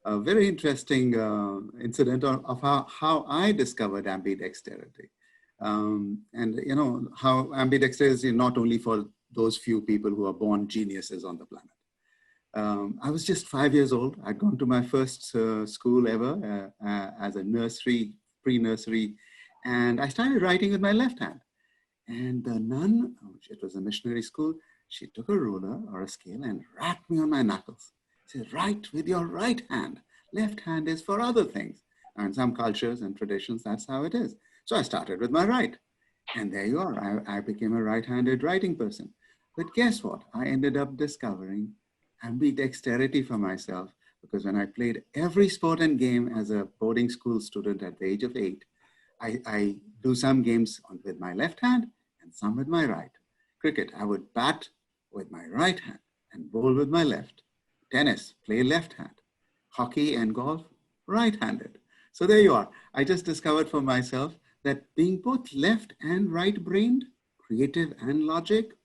a very interesting incident of how I discovered ambidexterity. And you know, how ambidexterity is not only for those few people who are born geniuses on the planet. I was just 5 years old. I'd gone to my first school ever as a nursery, pre-nursery, and I started writing with my left hand. And the nun, it was a missionary school, she took a ruler or a scale and rapped me on my knuckles. She said, write with your right hand. Left hand is for other things. Now, in some cultures and traditions, that's how it is. So I started with my right. And there you are. I became a right-handed writing person. But guess what? I ended up discovering ambidexterity for myself, because when I played every sport and game as a boarding school student at the age of 8, I do some games with my left hand and some with my right. Cricket, I would bat with my right hand and bowl with my left. Tennis, play left hand. Hockey and golf, right-handed. So there you are. I just discovered for myself that being both left and right-brained, creative and logic,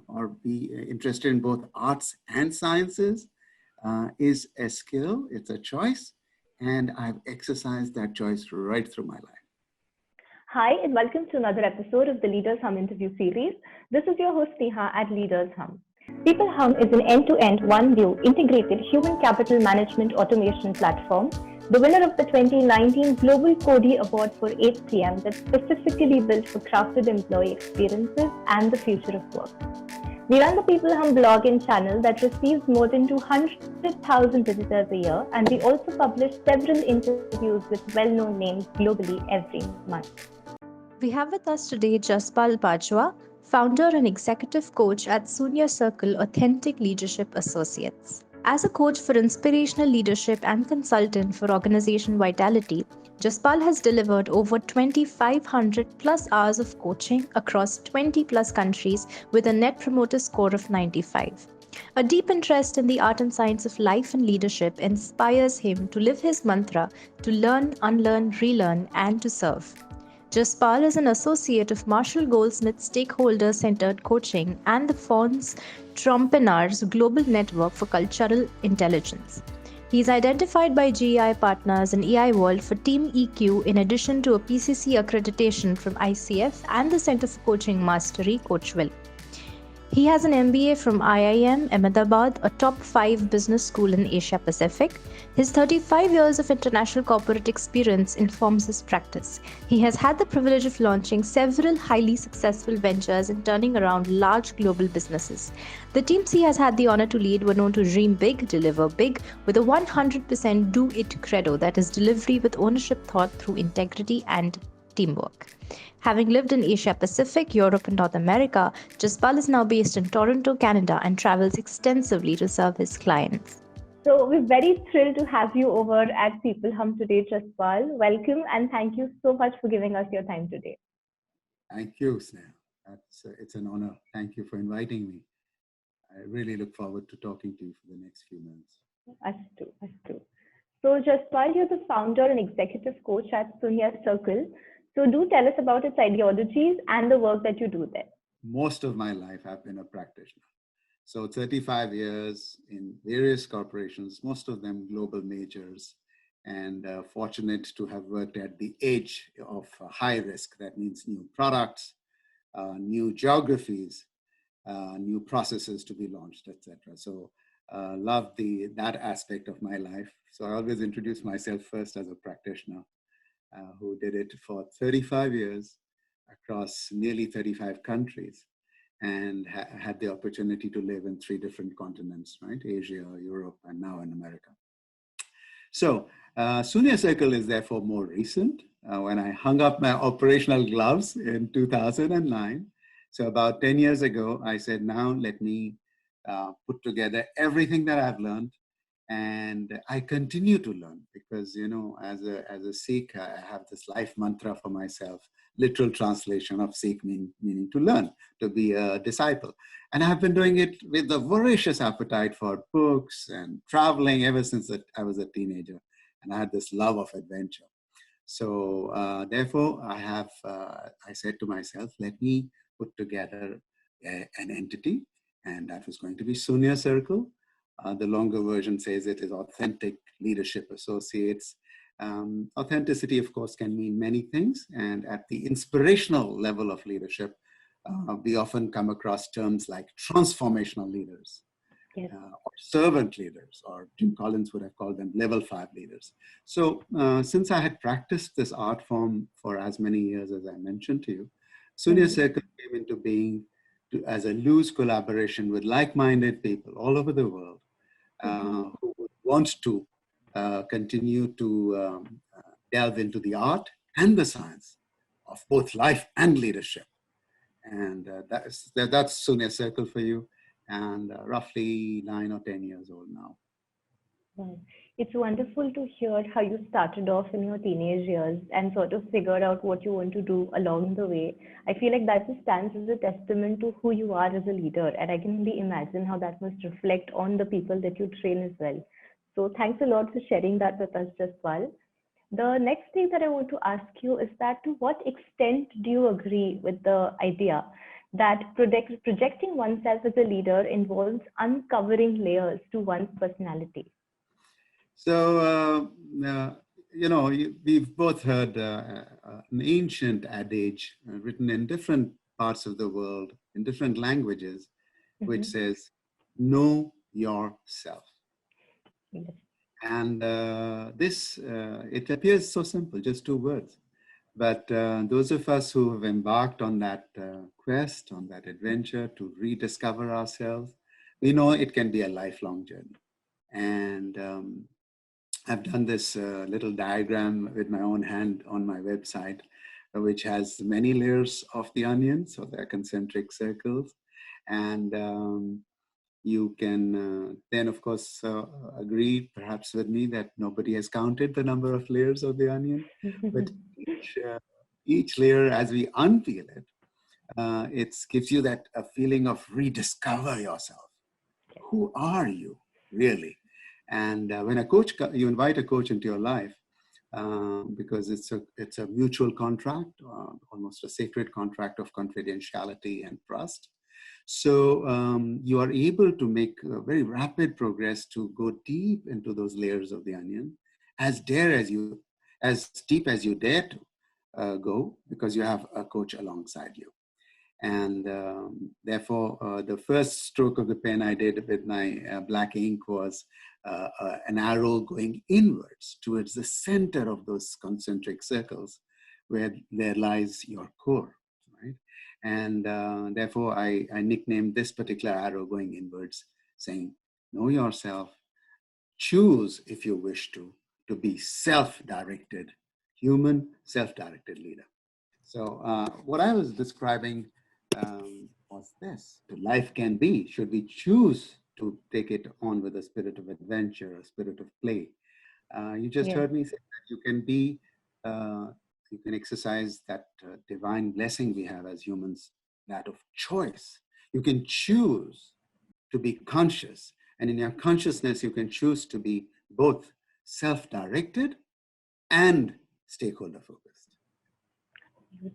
or be interested in both arts and sciences is a skill, it's a choice, and I've exercised that choice right through my life. Hi, and welcome to another episode of the Leaders Hum interview series. This is your host Neha at Leaders Hum. peopleHum is an end-to-end, one-view, integrated human capital management automation platform, the winner of the 2019 Global Cody Award for 8PM that's specifically built for crafted employee experiences and the future of work. We run the peopleHum blog and channel that receives more than 200,000 visitors a year, and we also publish several interviews with well-known names globally every month. We have with us today Jaspal Bajwa, founder and executive coach at Suni Circle Authentic Leadership Associates. As a coach for inspirational leadership and consultant for organization vitality, Jaspal has delivered over 2,500 plus hours of coaching across 20 plus countries with a net promoter score of 95. A deep interest in the art and science of life and leadership inspires him to live his mantra to learn, unlearn, relearn, and to serve. Jaspal is an associate of Marshall Goldsmith Stakeholder Centered Coaching and the Fons Trompenar's Global Network for Cultural Intelligence. He is identified by GEI Partners and EI World for Team EQ in addition to a PCC accreditation from ICF and the Center for Coaching Mastery, Coachville. He has an MBA from IIM Ahmedabad, a top 5 business school in Asia Pacific. His 35 years of international corporate experience informs his practice. He has had the privilege of launching several highly successful ventures and turning around large global businesses. The teams he has had the honor to lead were known to dream big, deliver big, with a 100% do-it credo that is delivery with ownership thought through integrity and teamwork. Having lived in Asia Pacific, Europe, and North America, Jaspal is now based in Toronto, Canada, and travels extensively to serve his clients. So we're very thrilled to have you over at peopleHum today, Jaspal. Welcome, and thank you so much for giving us your time today. Thank you, Sneha. It's an honor. Thank you for inviting me. I really look forward to talking to you for the next few minutes. Us too. So Jaspal, you're the founder and executive coach at Suni Circle. So do tell us about its ideologies and the work that you do there. Most of my life, I've been a practitioner. So 35 years in various corporations, most of them global majors, and fortunate to have worked at the edge of high risk. That means new products, new geographies, new processes to be launched, etc. So love that aspect of my life. So I always introduce myself first as a practitioner who did it for 35 years across nearly 35 countries, and had the opportunity to live in 3 different continents, right? Asia, Europe, and now in America. So Suni Circle is therefore more recent. When I hung up my operational gloves in 2009, so about 10 years ago, I said, now let me put together everything that I've learned. And I continue to learn because, you know, as a Sikh, I have this life mantra for myself, literal translation of Sikh meaning to learn, to be a disciple. And I've been doing it with a voracious appetite for books and traveling ever since I was a teenager. And I had this love of adventure. So therefore, I said to myself, let me put together an entity, and that was going to be Suni Circle, The longer version says it is Authentic Leadership Associates. Authenticity, of course, can mean many things. And at the inspirational level of leadership, we often come across terms like transformational leaders, Yes. or servant leaders, or Jim Collins would have called them level 5 leaders. So since I had practiced this art form for as many years as I mentioned to you, Suni Circle came into being as a loose collaboration with like-minded people all over the world who would want to continue to delve into the art and the science of both life and leadership. And that's Suni Circle for you, and roughly 9 or 10 years old now. Wow. It's wonderful to hear how you started off in your teenage years and sort of figured out what you want to do along the way. I feel like that just stands as a testament to who you are as a leader, and I can only imagine how that must reflect on the people that you train as well. So thanks a lot for sharing that with us, Jaspal. The next thing that I want to ask you is that to what extent do you agree with the idea that projecting oneself as a leader involves uncovering layers to one's personality? So, we've both heard an ancient adage written in different parts of the world, in different languages, which says, know yourself. Yes. And it appears so simple, just 2 words. But those of us who have embarked on that quest, on that adventure to rediscover ourselves, we know it can be a lifelong journey. And I've done this little diagram with my own hand on my website, which has many layers of the onion. So they're concentric circles. And you can then, of course, agree perhaps with me that nobody has counted the number of layers of the onion. But each layer, as we unpeel it, it gives you that a feeling of rediscover yourself. Who are you, really? And when you invite a coach into your life, because it's a mutual contract, almost a sacred contract of confidentiality and trust. So you are able to make very rapid progress to go deep into those layers of the onion, as deep as you dare to go, because you have a coach alongside you. And therefore, the first stroke of the pen I did with my black ink was an arrow going inwards towards the center of those concentric circles, where there lies your core, right? And therefore, I nicknamed this particular arrow going inwards, saying, know yourself, choose, if you wish to be self-directed, human self-directed leader. So what I was describing was this: life can be, should we choose to take it on with a spirit of adventure, a spirit of play. You just heard me say that you can be, you can exercise that divine blessing we have as humans, that of choice. You can choose to be conscious, and in your consciousness, you can choose to be both self-directed and stakeholder focused.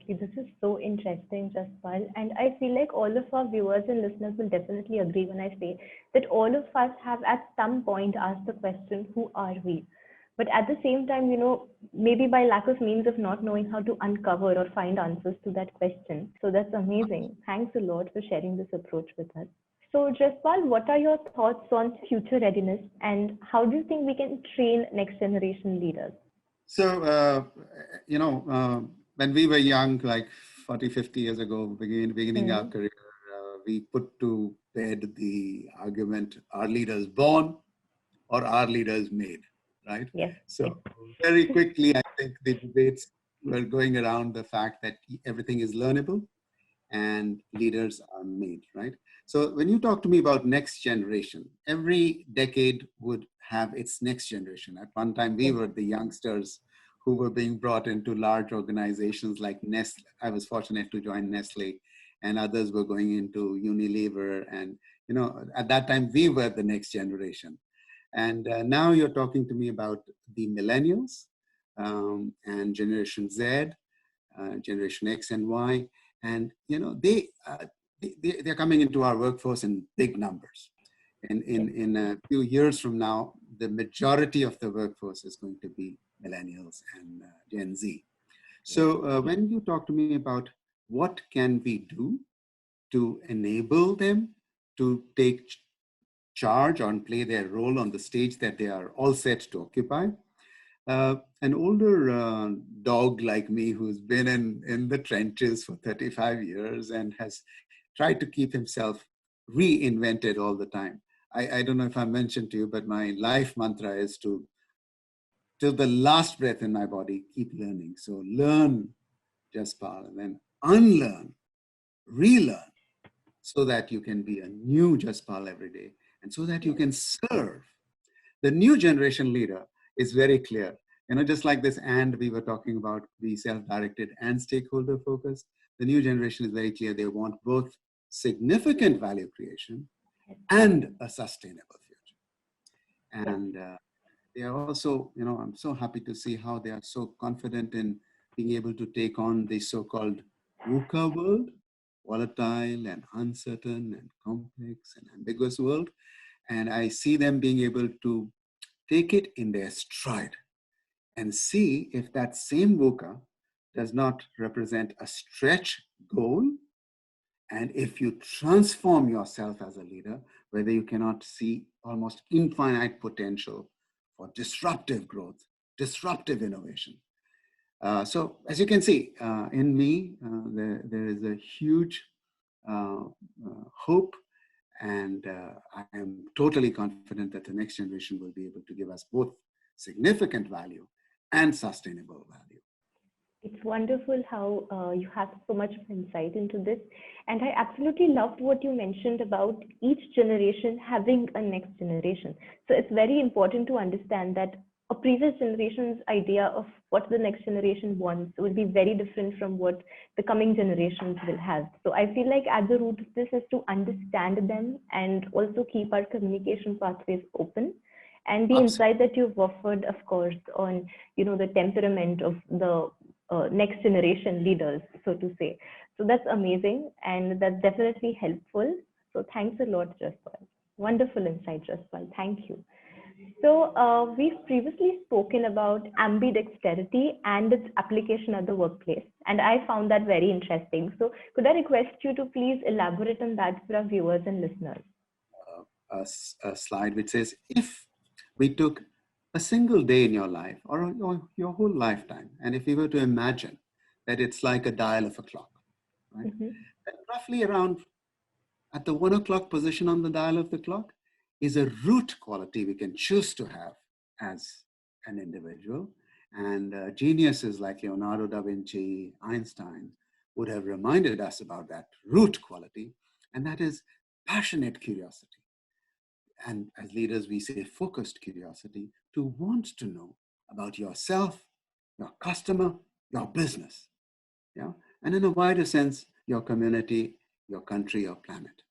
This is so interesting, Jaspal. And I feel like all of our viewers and listeners will definitely agree when I say that all of us have at some point asked the question, who are we? But at the same time, maybe by lack of means of not knowing how to uncover or find answers to that question. So that's amazing. Thanks a lot for sharing this approach with us. So Jaspal, what are your thoughts on future readiness, and how do you think we can train next generation leaders? So, when we were young, like 40, 50 years ago, beginning our career, we put to bed the argument, are leaders born or are leaders made, right? Yes. So very quickly, I think the debates were going around the fact that everything is learnable and leaders are made, right? So when you talk to me about next generation, every decade would have its next generation. At one time, we were the youngsters who were being brought into large organizations like Nestle. I was fortunate to join Nestle, and others were going into Unilever. And, at that time, we were the next generation. And now you're talking to me about the millennials and Generation Z, Generation X and Y. And, they're coming into our workforce in big numbers. In a few years from now, the majority of the workforce is going to be millennials and Gen Z. So when you talk to me about what can we do to enable them to take charge and play their role on the stage that they are all set to occupy, an older dog like me who's been in the trenches for 35 years and has tried to keep himself reinvented all the time. I don't know if I mentioned to you, but my life mantra is to, till the last breath in my body, keep learning. So learn, Jaspal, and then unlearn, relearn, so that you can be a new Jaspal every day, and so that you can serve. The new generation leader is very clear. You know, just like this, and we were talking about the self-directed and stakeholder focused, the new generation is very clear. They want both significant value creation and a sustainable future. And they are also, you know, I'm so happy to see how they are so confident in being able to take on the so-called VUCA world, volatile and uncertain and complex and ambiguous world. And I see them being able to take it in their stride and see if that same VUCA does not represent a stretch goal. And if you transform yourself as a leader, whether you cannot see almost infinite potential for disruptive growth, disruptive innovation. So as you can see, in me, there is a huge hope, and I am totally confident that the next generation will be able to give us both significant value and sustainable value. It's wonderful how you have so much insight into this. And I absolutely loved what you mentioned about each generation having a next generation. So it's very important to understand that a previous generation's idea of what the next generation wants will be very different from what the coming generations will have. So I feel like at the root of this is to understand them and also keep our communication pathways open. And the insight that you've offered, of course, on, you know, the temperament of the next generation leaders, so to say. So that's amazing, and that's definitely helpful. So thanks a lot, Jaspal. Wonderful insight, Jaspal. Thank you. So we've previously spoken about ambidexterity and its application at the workplace, and I found that very interesting. So could I request you to please elaborate on that for our viewers and listeners? A slide which says, if we took a single day in your life or your whole lifetime, and if we were to imagine that it's like a dial of a clock, right? That roughly around at the 1 o'clock position on the dial of the clock is a root quality we can choose to have as an individual. And geniuses like Leonardo da Vinci, Einstein would have reminded us about that root quality, and that is passionate curiosity. And as leaders, we say focused curiosity, to want to know about yourself, your customer, your business, yeah, and in a wider sense, your community, your country, your planet.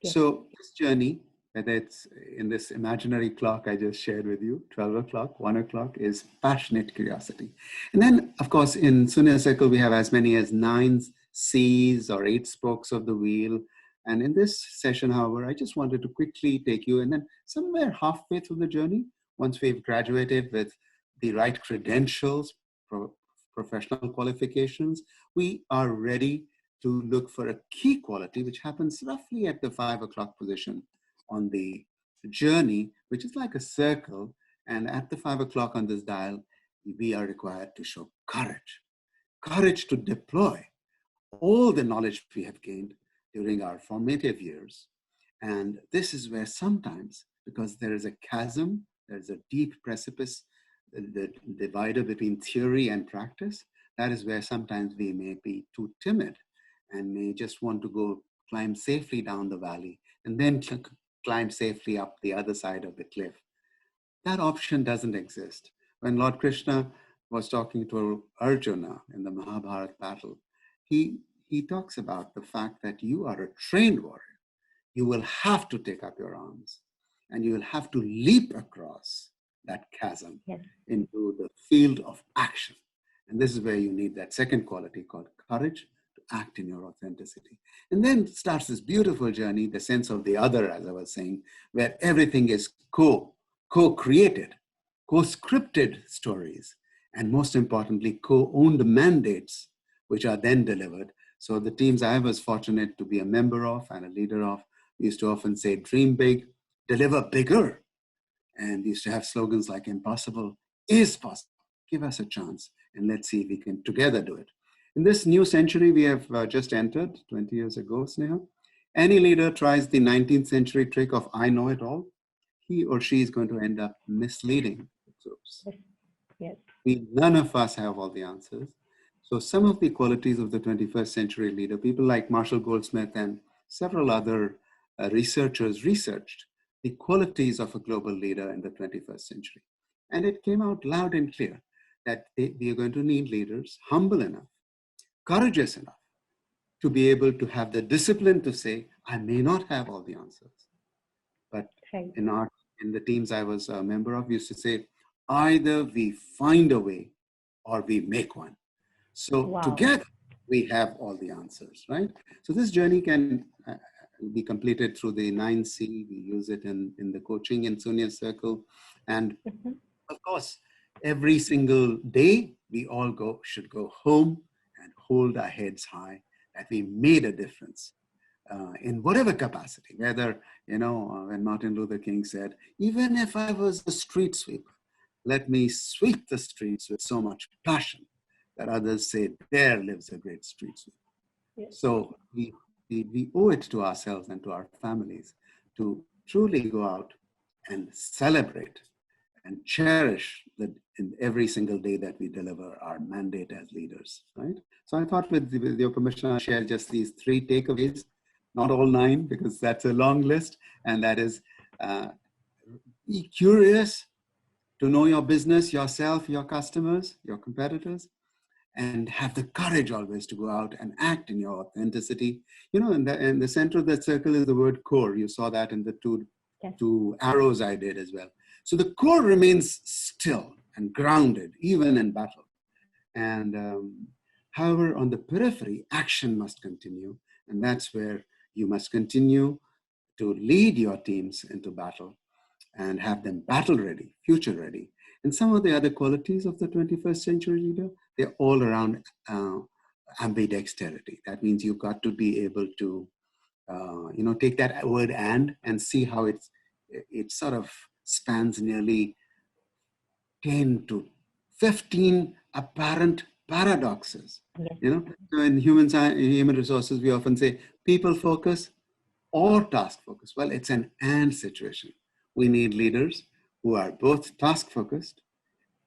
Yes. So this journey, whether it's in this imaginary clock I just shared with you, 12 o'clock, 1 o'clock, is passionate curiosity. And then, of course, in Suni Circle, we have as many as 9 C's or 8 spokes of the wheel. And in this session, however, I just wanted to quickly take you, and then somewhere halfway through the journey, once we've graduated with the right credentials, professional qualifications, we are ready to look for a key quality, which happens roughly at the 5 o'clock position on the journey, which is like a circle. And at the 5 o'clock on this dial, we are required to show courage, courage to deploy all the knowledge we have gained during our formative years. And this is where sometimes, because there is a chasm, there's a deep precipice, the divider between theory and practice, that is where sometimes we may be too timid and may just want to go climb safely down the valley and then climb safely up the other side of the cliff. That option doesn't exist. When Lord Krishna was talking to Arjuna in the Mahabharata battle, he talks about the fact that you are a trained warrior. You will have to take up your arms and you will have to leap across that chasm into the field of action. And this is where you need that second quality called courage to act in your authenticity. And then starts this beautiful journey, the sense of the other, as I was saying, where everything is co-created, co-scripted stories, and most importantly, co-owned mandates, which are then delivered. So the teams I was fortunate to be a member of and a leader of, we used to often say, dream big, deliver bigger. And we used to have slogans like impossible is possible. Give us a chance and let's see if we can together do it. In this new century we have just entered 20 years ago, Sneha, any leader tries the 19th century trick of I know it all, he or she is going to end up misleading the troops. Yes. None of us have all the answers. So some of the qualities of the 21st century leader, people like Marshall Goldsmith and several other researchers researched the qualities of a global leader in the 21st century. And it came out loud and clear that we are going to need leaders humble enough, courageous enough to be able to have the discipline to say, I may not have all the answers. But in the teams I was a member of, we used to say, either we find a way or we make one. So together we have all the answers, right? So this journey can be completed through the 9C. We use it in the coaching in Suni Circle. And of course, every single day, we all should go home and hold our heads high that we made a difference in whatever capacity, whether, when Martin Luther King said, even if I was a street sweeper, let me sweep the streets with so much passion that others say, there lives a great street sweeper. Yes. So we owe it to ourselves and to our families to truly go out and celebrate and cherish in every single day that we deliver our mandate as leaders, right? So I thought with your permission, I'll share just these 3 takeaways, not all 9, because that's a long list. And that is, be curious to know your business, yourself, your customers, your competitors, and have the courage always to go out and act in your authenticity. In the center of that circle is the word core. You saw that in the two arrows I did as well. So the core remains still and grounded, even in battle. And however, on the periphery, action must continue. And that's where you must continue to lead your teams into battle and have them battle ready, future ready. And some of the other qualities of the 21st century leader, they're all around ambidexterity. That means you've got to be able to, take that word and see how it sort of spans nearly 10 to 15 apparent paradoxes. Yes. So in human resources, we often say people focus or task focus. Well, it's an and situation. We need leaders who are both task focused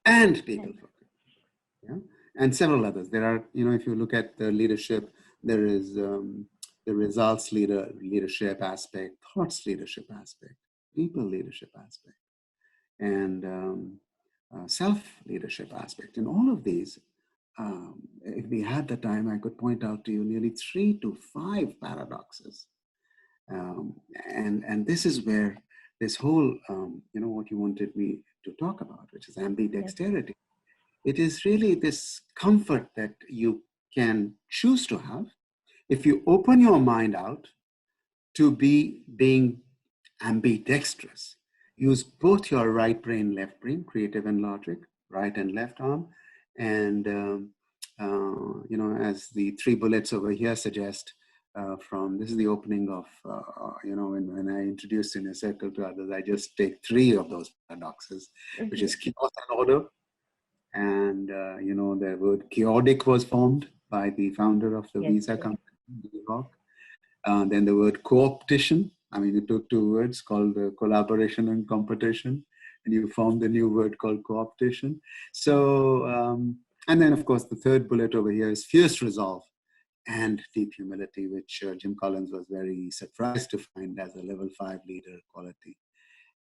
and people focused. Yeah? And several others. There are, if you look at the leadership, there is the results leadership aspect, thoughts leadership aspect, people leadership aspect, and self-leadership aspect. In all of these, if we had the time, I could point out to you nearly 3 to 5 paradoxes. And this is where this whole, what you wanted me to talk about, which is ambidexterity. Yes. It is really this comfort that you can choose to have if you open your mind out to being ambidextrous. Use both your right brain, left brain, creative and logic, right and left arm. And, as the 3 bullets over here suggest, this is the opening of, when I introduce Suni Circle to others, I just take 3 of those paradoxes, which is chaos and order. And, the word chaotic was formed by the founder of the Visa company, New York. Then the word co-opetition. I mean, you took 2 words called collaboration and competition, and you formed a new word called co-opetition. So, and then of course, the 3rd bullet over here is fierce resolve and deep humility, which Jim Collins was very surprised to find as a level 5 leader quality.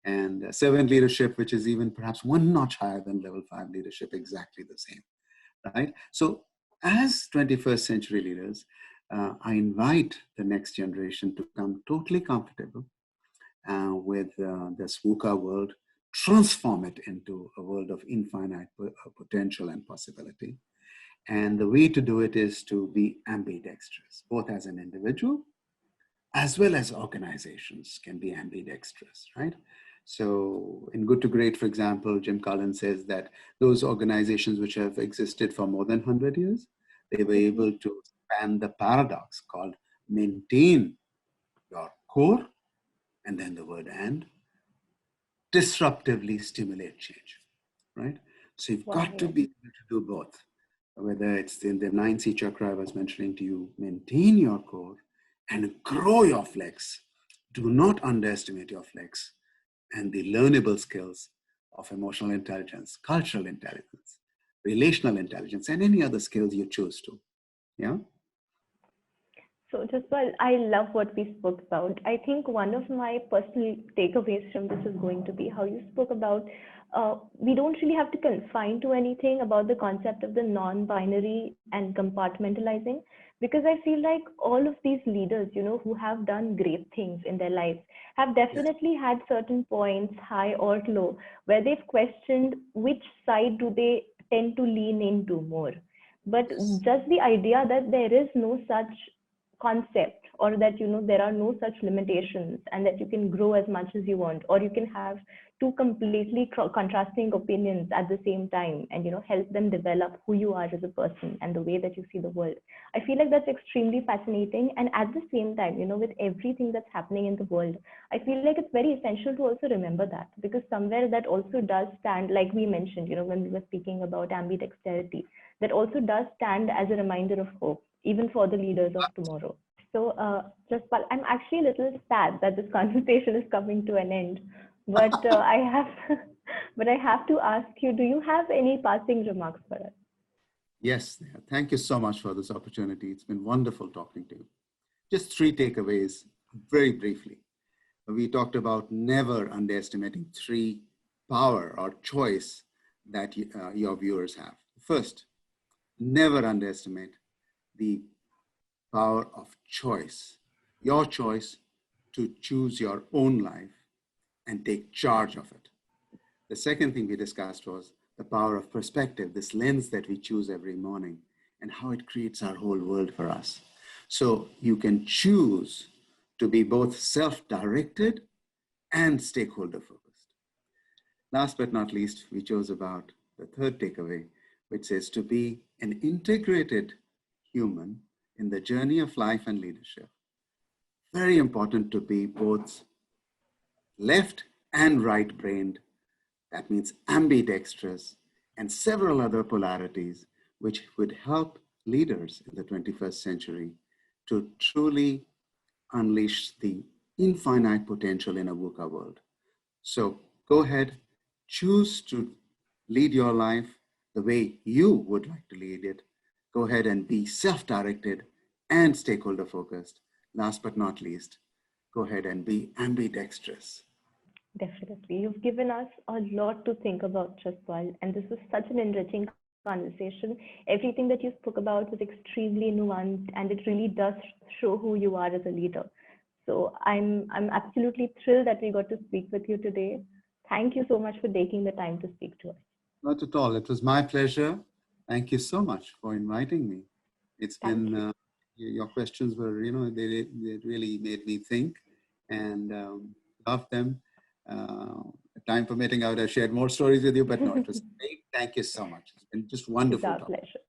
And servant leadership, which is even perhaps 1 notch higher than level 5 leadership, exactly the same, right? So as 21st century leaders, I invite the next generation to become totally comfortable with this VUCA world, transform it into a world of infinite potential and possibility, And the way to do it is to be ambidextrous, both as an individual as well as organizations can be ambidextrous, right? So in Good to Great, for example, Jim Collins says that those organizations which have existed for more than 100 years, they were able to span the paradox called maintain your core, and then the word and, disruptively stimulate change, right? So you've got to be able to do both, whether it's in the 9C chakra I was mentioning to you, maintain your core and grow your flex. Do not underestimate your flex and the learnable skills of emotional intelligence, cultural intelligence, relational intelligence, and any other skills you choose to. Yeah. So Jaspal, I love what we spoke about. I think one of my personal takeaways from this is going to be how you spoke about we don't really have to confine to anything about the concept of the non-binary and compartmentalizing, because I feel like all of these leaders, who have done great things in their lives have definitely had certain points, high or low, where they've questioned which side do they tend to lean into more. But just the idea that there is no such concept, or that there are no such limitations, and that you can grow as much as you want, or you can have two completely contrasting opinions at the same time, and help them develop who you are as a person and the way that you see the world. I feel like that's extremely fascinating, and at the same time, with everything that's happening in the world, I feel like it's very essential to also remember that, because somewhere that also does stand, like we mentioned, when we were speaking about ambidexterity, that also does stand as a reminder of hope, even for the leaders of tomorrow. So, Jaspal, I'm actually a little sad that this conversation is coming to an end, but but I have to ask you: do you have any passing remarks for us? Yes. Thank you so much for this opportunity. It's been wonderful talking to you. Just three takeaways, very briefly. We talked about never underestimating three power or choice that your viewers have. First, never underestimate the power of choice, your choice to choose your own life and take charge of it. The second thing we discussed was the power of perspective, this lens that we choose every morning, and how it creates our whole world for us. So you can choose to be both self-directed and stakeholder focused. Last but not least, we chose about the third takeaway, which says to be an integrated human in the journey of life and leadership. Very important to be both left and right brained. That means ambidextrous and several other polarities, which would help leaders in the 21st century to truly unleash the infinite potential in a VUCA world. So go ahead, choose to lead your life the way you would like to lead it. Go ahead and be self-directed and stakeholder focused. Last but not least, go ahead and be ambidextrous. Definitely. You've given us a lot to think about, Jaspal, and this was such an enriching conversation. Everything that you spoke about was extremely nuanced, and it really does show who you are as a leader. So I'm absolutely thrilled that we got to speak with you today. Thank you so much for taking the time to speak to us. Not at all. It was my pleasure. Thank you so much for inviting me. It's been, your questions were, they really made me think, and love them. Time permitting, I would have shared more stories with you, but no, it was great. Thank you so much. It's been just wonderful. It's our pleasure.